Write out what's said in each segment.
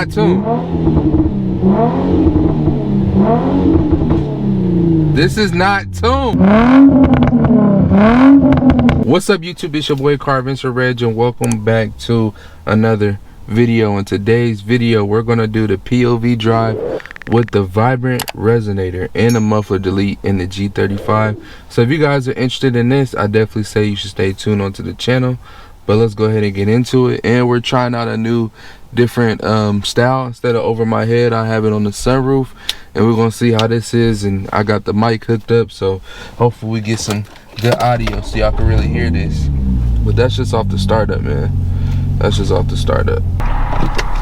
not tuned. This is not tuned. What's up, YouTube? It's your boy Carvincer Reg, and welcome back to another video. In today's video, we're gonna do the POV drive with the vibrant resonator and the muffler delete in the G35. So if you guys are interested in this, I definitely say you should stay tuned onto the channel. But let's go ahead and get into it. And we're trying out a new different style. Instead of over my head, I have it on the sunroof, and we're gonna see how this is. And I got the mic hooked up, so hopefully we get some good audio so y'all can really hear this. But that's just off the startup, man. That's just off the startup.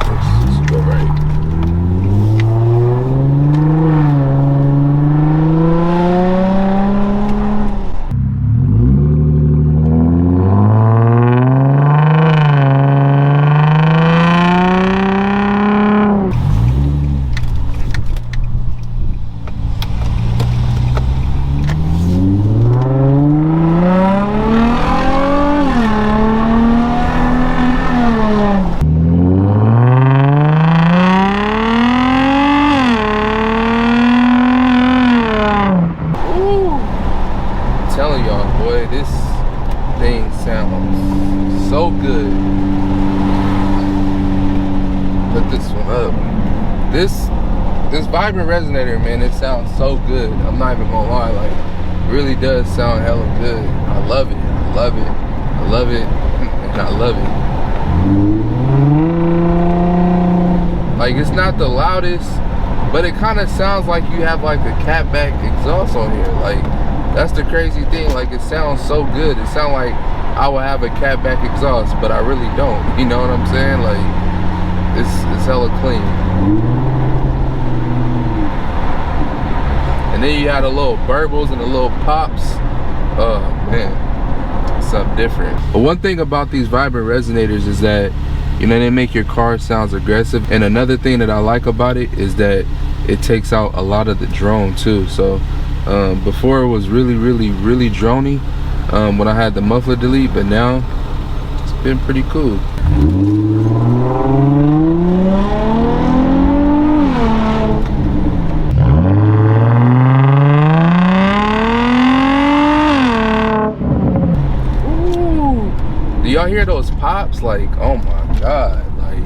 Let's go right. Telling y'all, boy, this thing sounds so good. Put this one up. This vibrant resonator, man, it sounds so good. I'm not even gonna lie, like, it really does sound hella good. I love it. I love it. I love it. And I love it. Like, it's not the loudest, but it kind of sounds like you have like a catback exhaust on here. Like, that's the crazy thing. Like, it sounds so good. It sounds like I would have a catback exhaust, but I really don't. You know what I'm saying? Like, it's hella clean. And then you had the little burbles and the little pops. Oh man, something different. But one thing about these vibrant resonators is that, you know, they make your car sounds aggressive. And another thing that I like about it is that it takes out a lot of the drone too. So before it was really drony when I had the muffler delete, but now it's been pretty cool. Ooh. Do y'all hear those pops? Like, oh my god, like,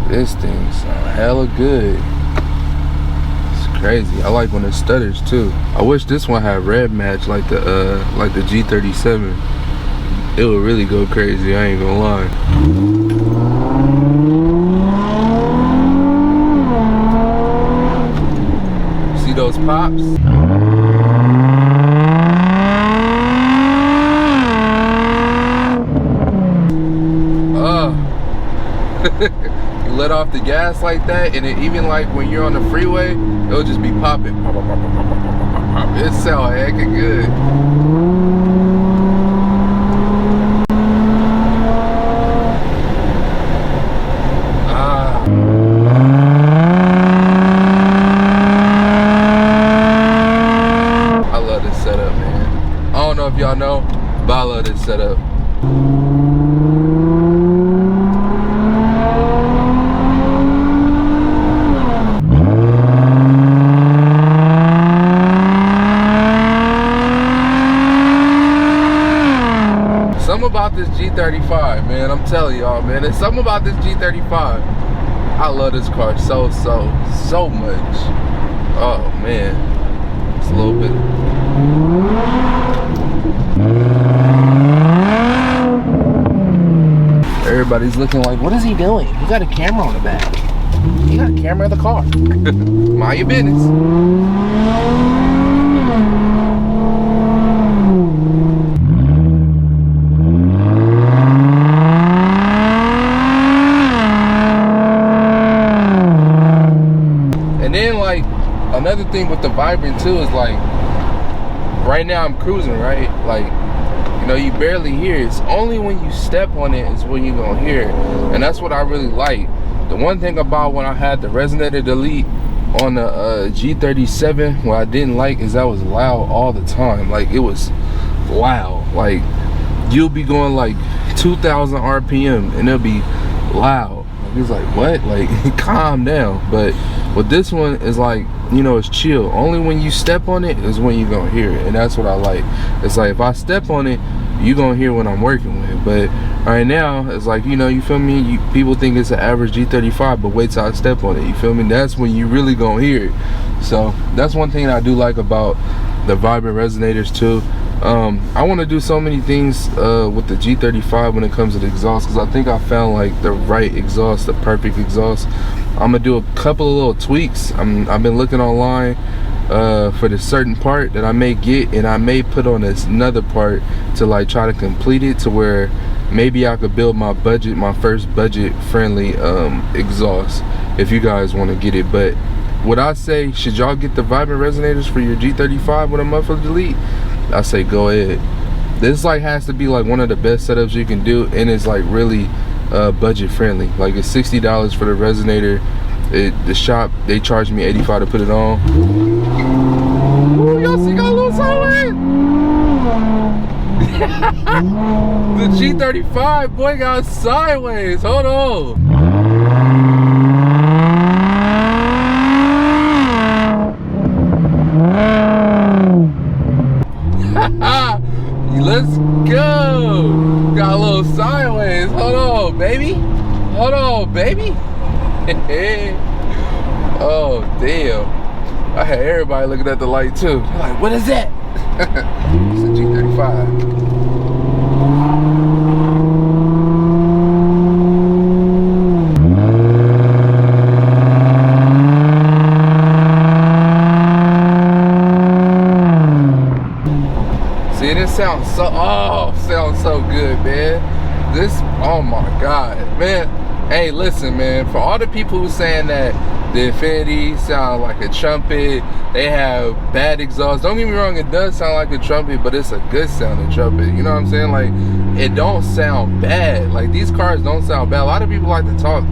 this thing sounds hella good. Crazy. I like when it stutters too. I wish this one had rev match like the G37. It would really go crazy, I ain't gonna lie. See those pops? You let off the gas like that, and it, even like when you're on the freeway, it'll just be popping. Pop, pop, pop, pop, pop, pop, pop. It sounds hecka good. I love this setup, man. I don't know if y'all know, but I love this setup. Something about this G35, man. I'm telling y'all, man. There's something about this G35. I love this car so much. Oh man, it's a little bit. Everybody's looking like, what is he doing? He got a camera on the back. He got a camera in the car. Mind your business. Another thing with the vibrant too is, like, right now I'm cruising, right? Like, you know, you barely hear it. It's only when you step on it is when you're gonna hear it. And that's what I really like. The one thing about when I had the resonator delete on the G37, what I didn't like is that was loud all the time. Like, it was loud. Like, you'll be going like 2,000 RPM and it'll be loud. He's like, what? Like, calm down. But with this one, is like, you know, it's chill. Only when you step on it is when you're gonna hear it, and that's what I like. It's like if I step on it, you gonna hear what I'm working with. But right now, it's like, you know, you feel me? People think it's an average G35, but wait till I step on it. You feel me? That's when you really gonna hear it. So that's one thing I do like about the vibrant resonators too. I want to do so many things with the G35 when it comes to the exhaust, because I think I found like the right exhaust, the perfect exhaust. I'm gonna do a couple of little tweaks. I've been looking online for this certain part that I may get, and I may put on this another part to like try to complete it to where maybe I could build my budget, my first budget friendly exhaust, if you guys want to get it. But would I say, should y'all get the vibrant resonators for your G35 with a muffler delete? I say go ahead. This like has to be like one of the best setups you can do, and it's like really budget friendly. Like it's $60 for the resonator. The shop, they charged me $85 to put it on. Ooh, y'all see, got a little sideways. The G35 boy got sideways. Hold on. Let's go. Got a little sideways. Hold on, baby. Hold on, baby. Oh, damn. I had everybody looking at the light too. They're like, what is that? It's a G35. Sounds so, sounds so good, man. This, oh my god, man. Hey, listen, man, for all the people who saying that the Infiniti sound like a trumpet, they have bad exhaust, don't get me wrong, it does sound like a trumpet, but it's a good sounding trumpet. You know what I'm saying? Like, it don't sound bad. Like, these cars don't sound bad. A lot of people like to talk,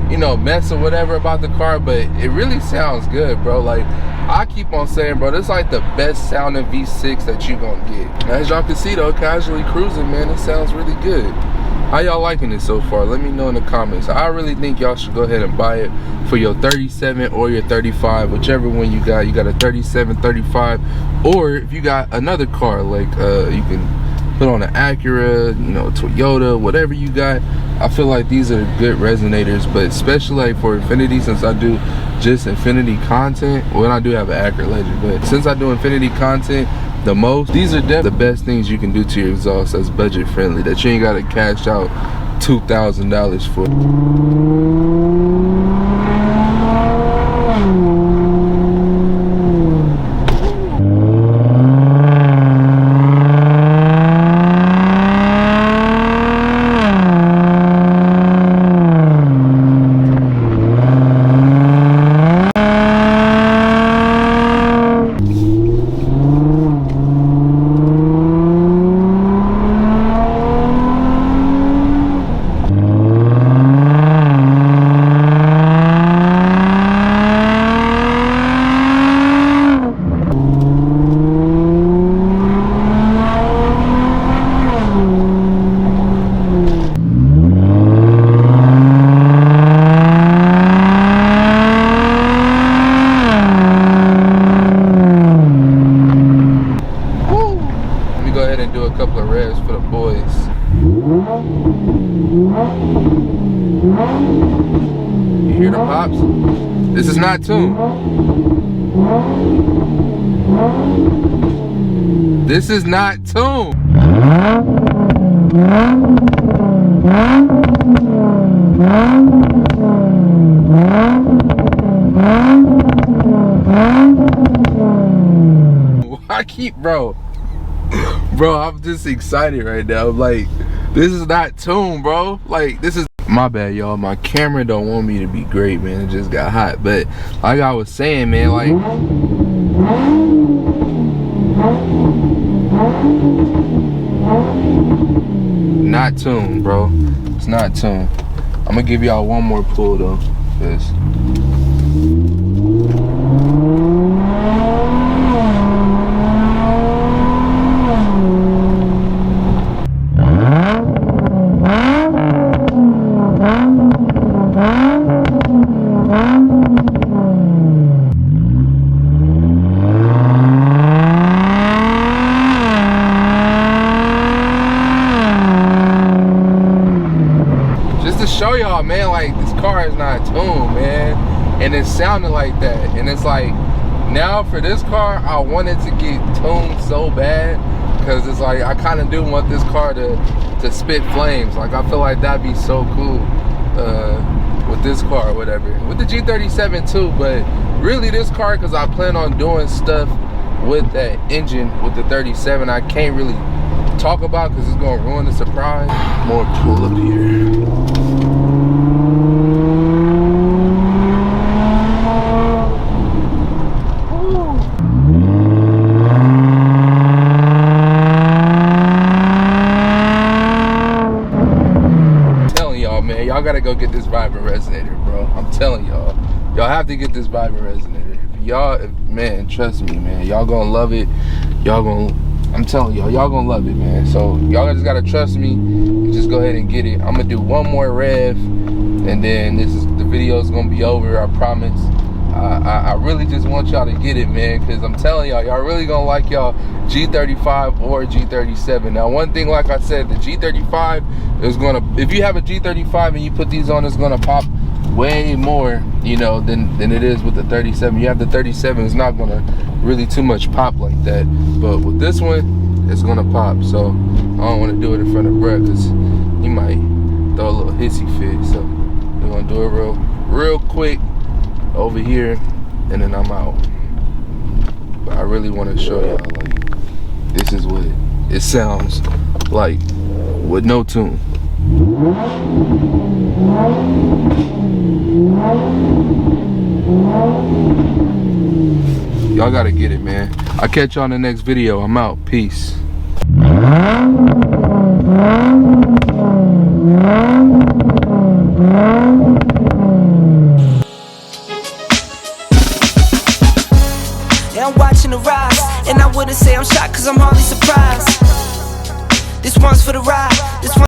you know, mess or whatever about the car, but it really sounds good, bro. Like, I keep on saying, bro, this is like the best sounding V6 that you gonna get. As y'all can see though, casually cruising, man, it sounds really good. How y'all liking it so far? Let me know in the comments. I really think y'all should go ahead and buy it for your 37 or your 35, whichever one you got. You got a 37, 35, or if you got another car, like you can put on an Acura, you know, Toyota, whatever you got. I feel like these are good resonators, but especially like for Infiniti, since I do just Infiniti content, well, I do have an Acura Legend, but since I do Infiniti content the most, these are definitely the best things you can do to your exhaust that's budget friendly, that you ain't gotta cash out $2,000 for. Do a couple of revs for the boys. You hear the pops? This is not tuned. This is not tuned. I keep, bro, I'm just excited right now. Like, this is not tuned, bro. Like, this is, my bad, y'all. My camera don't want me to be great, man. It just got hot. But like I was saying, man, like, not tuned, bro. It's not tuned. I'm gonna give y'all one more pull though. This. oh man, like this car is not tuned, man, and it sounded like that. And it's like, now for this car, I wanted to get tuned so bad, because it's like I kind of do want this car to spit flames. Like I feel like that'd be so cool with this car or whatever, with the G37 too. But really this car, because I plan on doing stuff with that engine with the 37, I can't really talk about because it's gonna ruin the surprise. More pull up here. Y'all gotta go get this vibrant resonator, bro. I'm telling y'all have to get this vibrant resonator. Man, trust me, man, y'all gonna love it. I'm telling y'all gonna love it, man. So y'all just gotta trust me and just go ahead and get it. I'm gonna do one more rev, and then the video is gonna be over, I promise. I really just want y'all to get it, man, because I'm telling y'all really gonna like y'all G35 or G37. Now, one thing, like I said, the G35 is gonna, if you have a G35 and you put these on, it's gonna pop way more, you know, than it is with the 37. You have the 37, it's not gonna really too much pop like that, but with this one, it's gonna pop. So I don't want to do it in front of Brett, because he might throw a little hissy fit. So we're gonna do it real quick over here, and then I'm out. But I really want to show y'all, like, this is what it sounds like with no tune. Y'all gotta get it, man. I'll catch y'all in the next video. I'm out. Peace. Yeah, I'm watching the rise, and I wouldn't say I'm shocked, cause I'm hardly surprised. This one's for the ride, this one